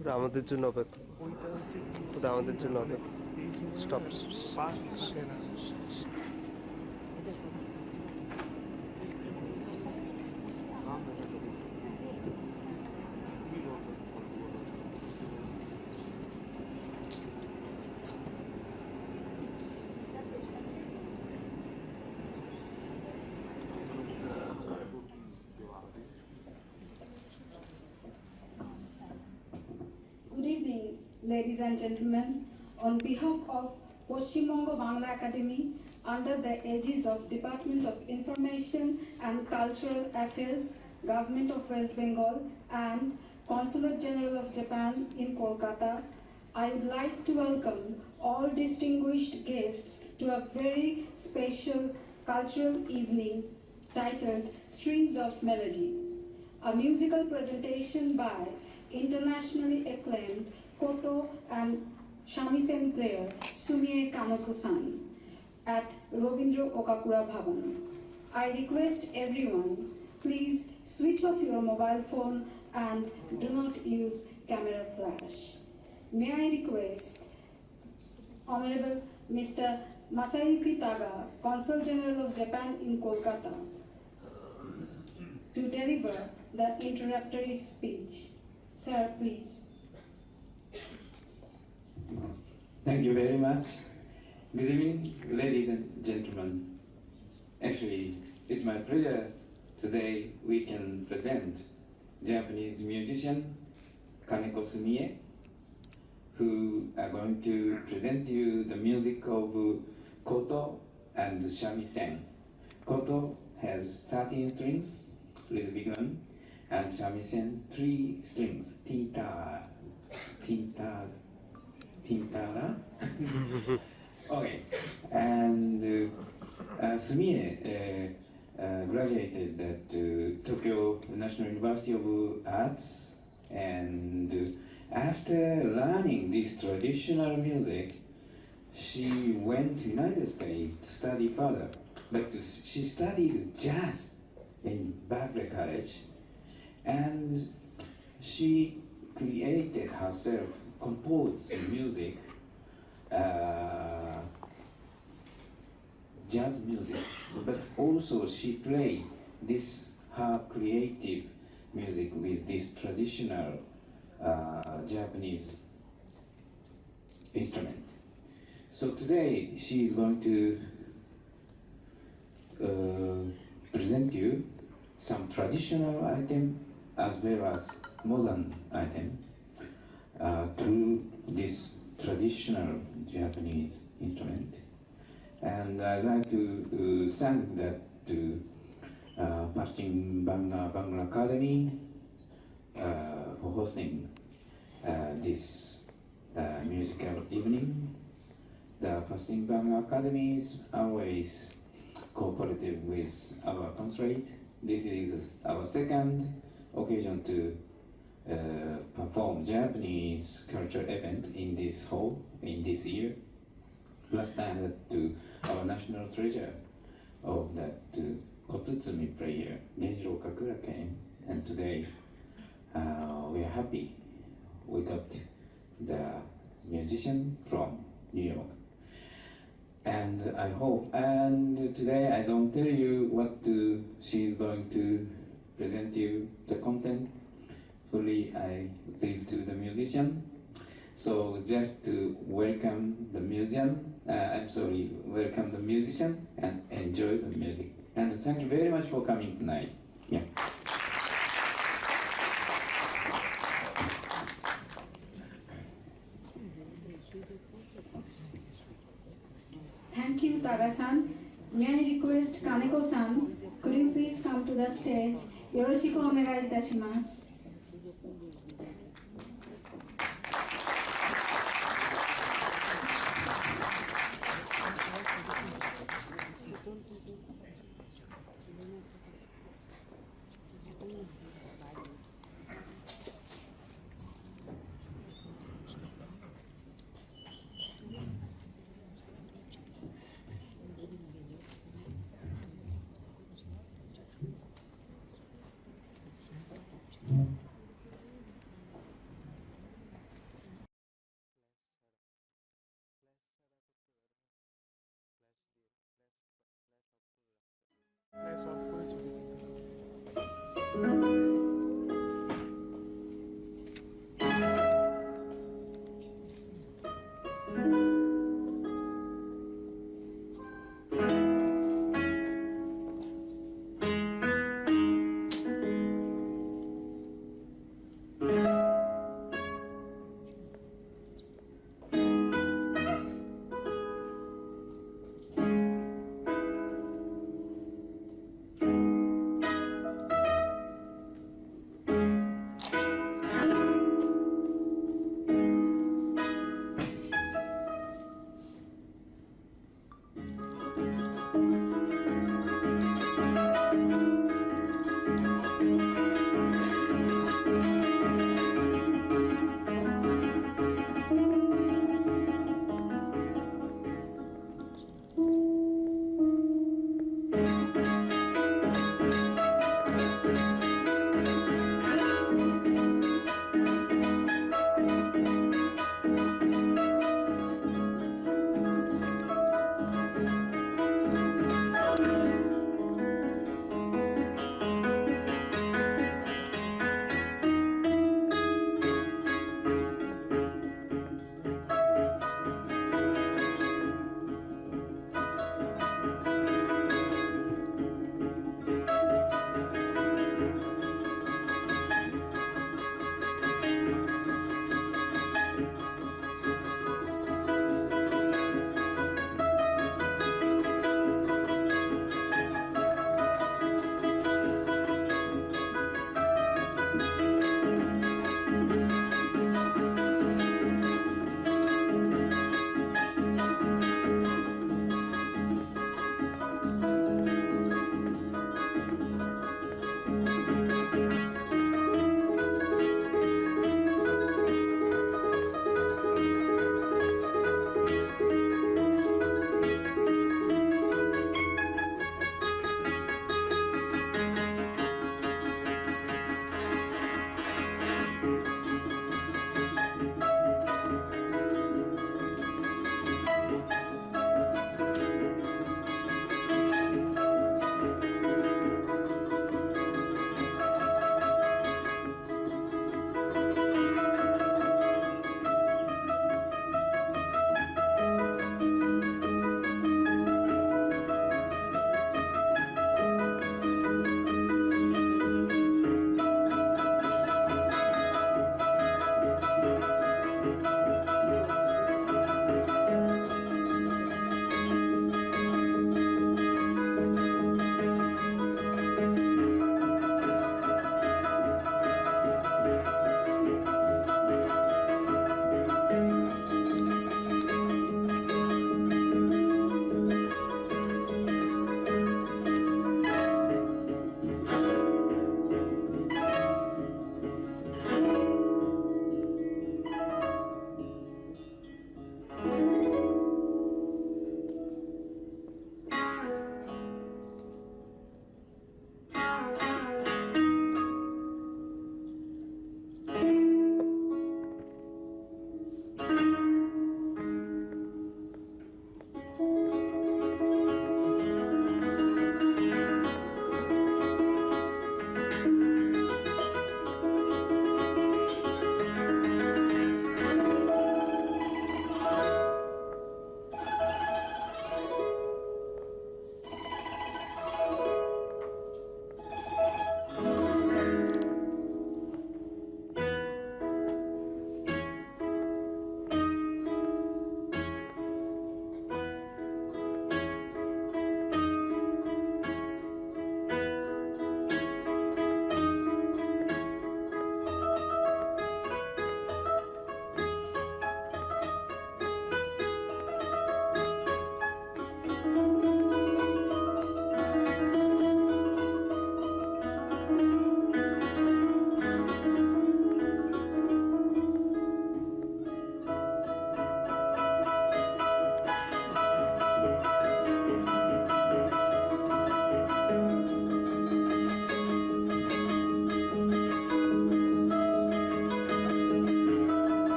ওটা আমাদের জন্য অপেক্ষা, ওটা আমাদের জন্য অপেক্ষা। Stop. Good evening, ladies and gentlemen. On behalf of Paschim Bongo Bangla Academy, under the aegis of Department of Information and Cultural Affairs, Government of West Bengal, and Consulate General of Japan in Kolkata, I would like to welcome all distinguished guests to a very special cultural evening titled Strings of Melody, a musical presentation by internationally acclaimed Koto and shamisen player Sumie Kaneko at Rabindra Okakura Bhavan. I request everyone, please switch off your mobile phone and do not use camera flash. May I request Honorable Mr. Masayuki Taga, Consul General of Japan in Kolkata, to deliver the introductory speech. Sir, please. Thank you very much. Good evening, ladies and gentlemen. Actually, it's my pleasure today we can present Japanese musician Kaneko Sumie, who are going to present you the music of Koto and shamisen. Koto has 13 strings, rhythmic one, and shamisen 3 strings, tintara. Okay, and Sumi-e graduated at Tokyo National University of Arts, and after learning this traditional music, she went to United States to study further. But she studied jazz in Berklee College, and she created herself, composed music, jazz music, but also she played this her creative music with this traditional Japanese instrument. So today she is going to present you some traditional item as well as modern item through this traditional Japanese instrument. And I'd like to thank that to Paschim Bangla Academy for hosting this musical evening. The Paschim Bangla Academy is always cooperative with our consulate. This is our second occasion to perform Japanese cultural event in this hall in this year. Last time that to our national treasure of that Kotsumi player, Okakura came, and today we are happy we got the musician from New York. And I hope, and today I don't tell you what she's going to present you the content. Fully I leave to the musician. So just to welcome the welcome the musician and enjoy the music. And thank you very much for coming tonight. Yeah. Thank you, Taga-san. May I request Kaneko-san, could you please come to the stage? Yoroshiku onegai itashimasu.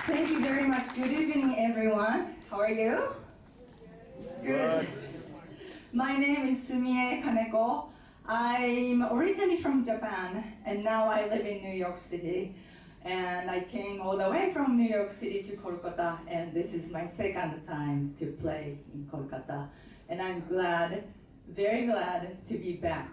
Thank you very much. Good evening, everyone. How are you? Good. My name is Sumie Kaneko. I'm originally from Japan, and now I live in New York City. And I came all the way from New York City to Kolkata, and this is my second time to play in Kolkata. And I'm glad, very glad to be back.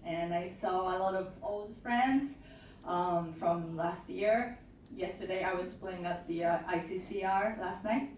And I saw a lot of old friends from last year. Yesterday I was playing at the ICCR last night,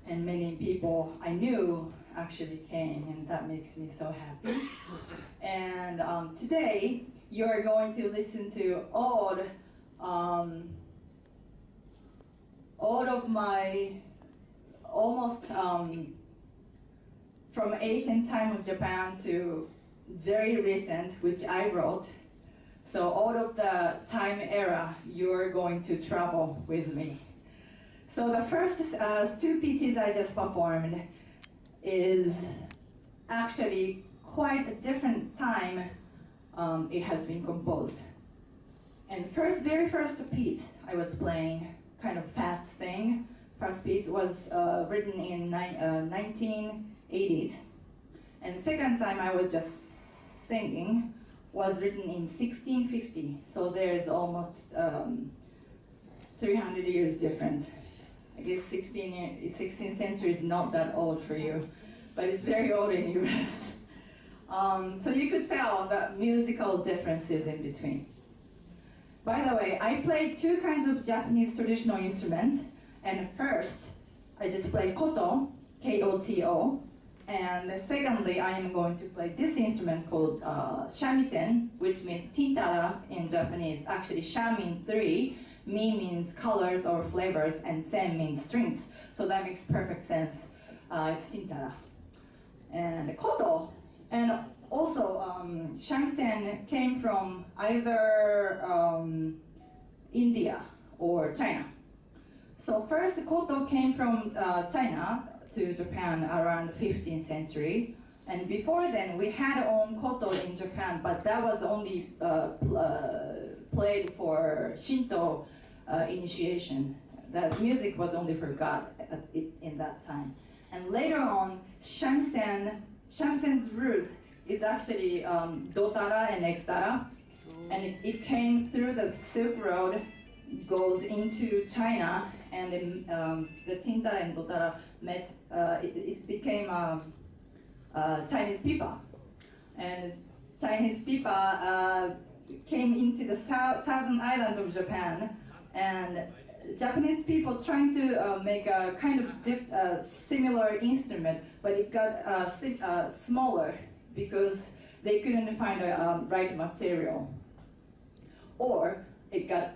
and many people I knew actually came, and that makes me so happy. And today you're going to listen to all of my almost from ancient time of Japan to very recent, which I wrote. So all of the time era, you're going to travel with me. So the first two pieces I just performed is actually quite a different time it has been composed. And very first piece I was playing, kind of fast thing. First piece was written in 1980s. And second time I was just singing was written in 1650. So there's almost 300 years different. I guess 16th century is not that old for you, but it's very old in US. So you could tell the musical differences in between. By the way, I play two kinds of Japanese traditional instruments. And first, I just play Koto, K-O-T-O. And secondly, I am going to play this instrument called shamisen, which means tintara in Japanese. Actually, sha means three, mi means colors or flavors, and sen means strings. So that makes perfect sense. It's tintara. And Koto, and also shamisen came from either India or China. So first, Koto came from China to Japan around the 15th century. And before then, we had our own Koto in Japan, but that was only played for Shinto initiation. The music was only for God in that time. And later on, shamisen's root is actually dotara and nektara. And it came through the Silk Road, goes into China, and then, the Tintara and Dotara met. It became Chinese pipa, and Chinese pipa came into the southern island of Japan, and Japanese people trying to make a kind of similar instrument, but it got smaller because they couldn't find the right material, or it got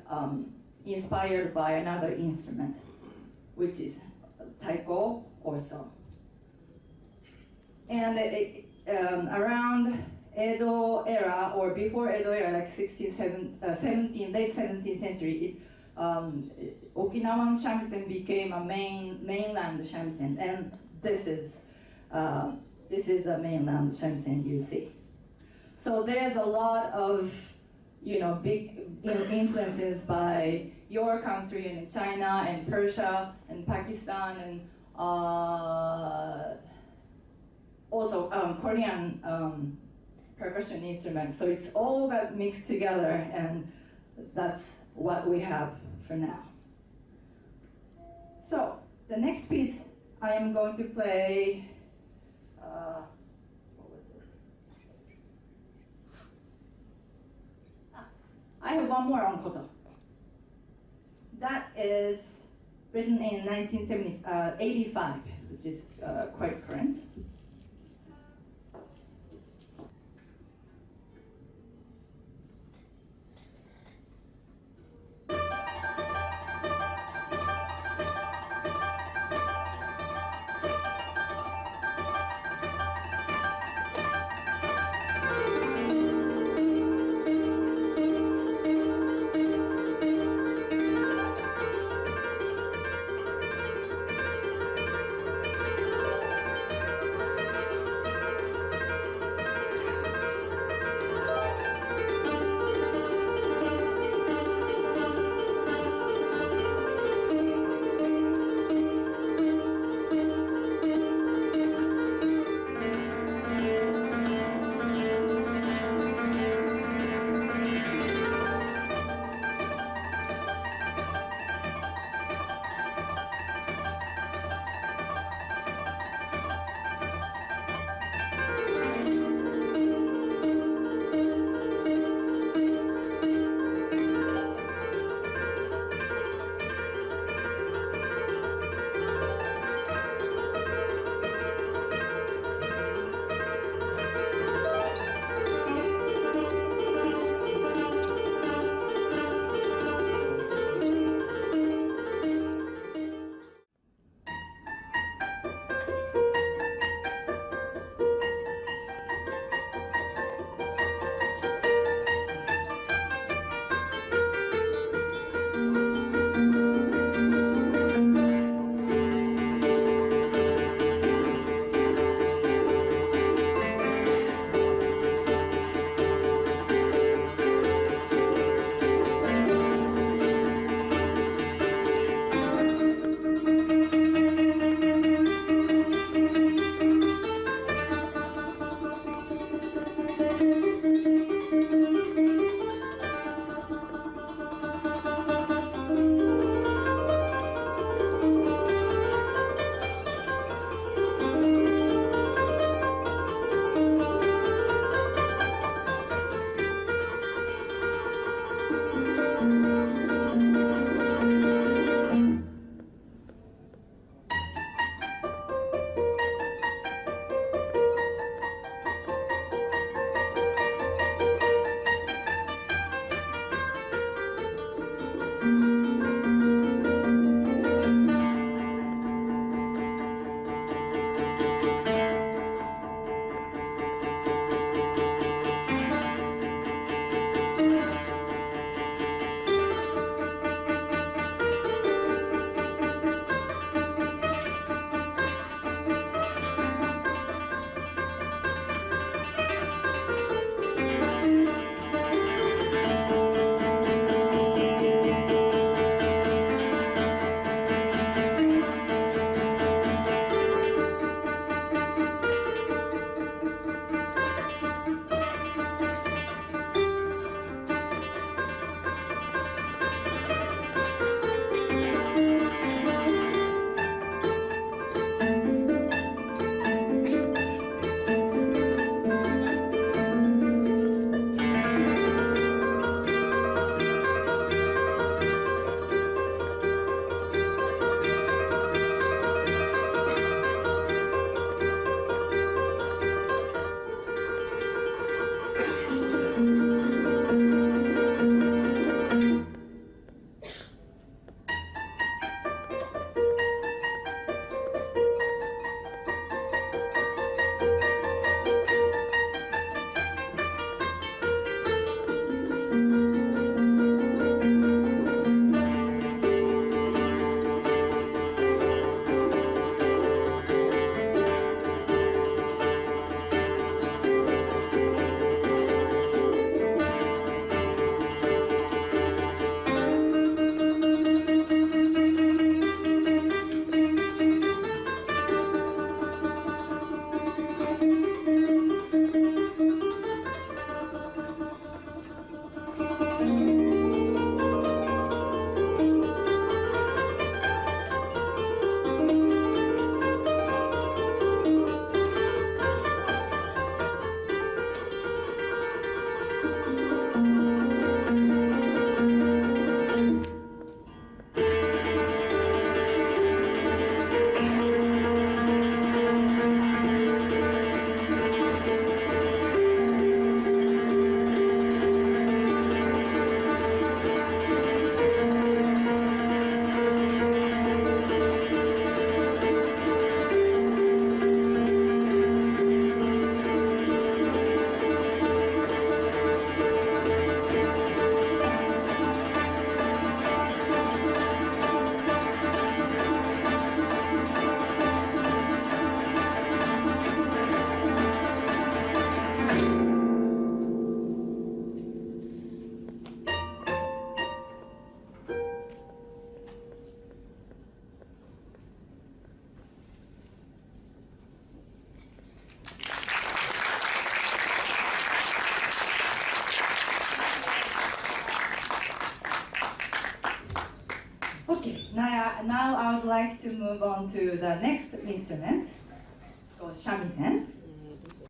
inspired by another instrument, which is taiko or so. And around Edo era, or before Edo era, like late 17th century, Okinawan shamisen became a mainland shamisen, and this is a mainland shamisen you see. So there's a lot of, big influences by your country and China and Persia and Pakistan and also Korean percussion instruments. So it's all got mixed together, and that's what we have for now. So the next piece I am going to play, what was it? I have one more on Koto. That is written in 1985, which is quite current. would like to move on to the next instrument. It's called shamisen.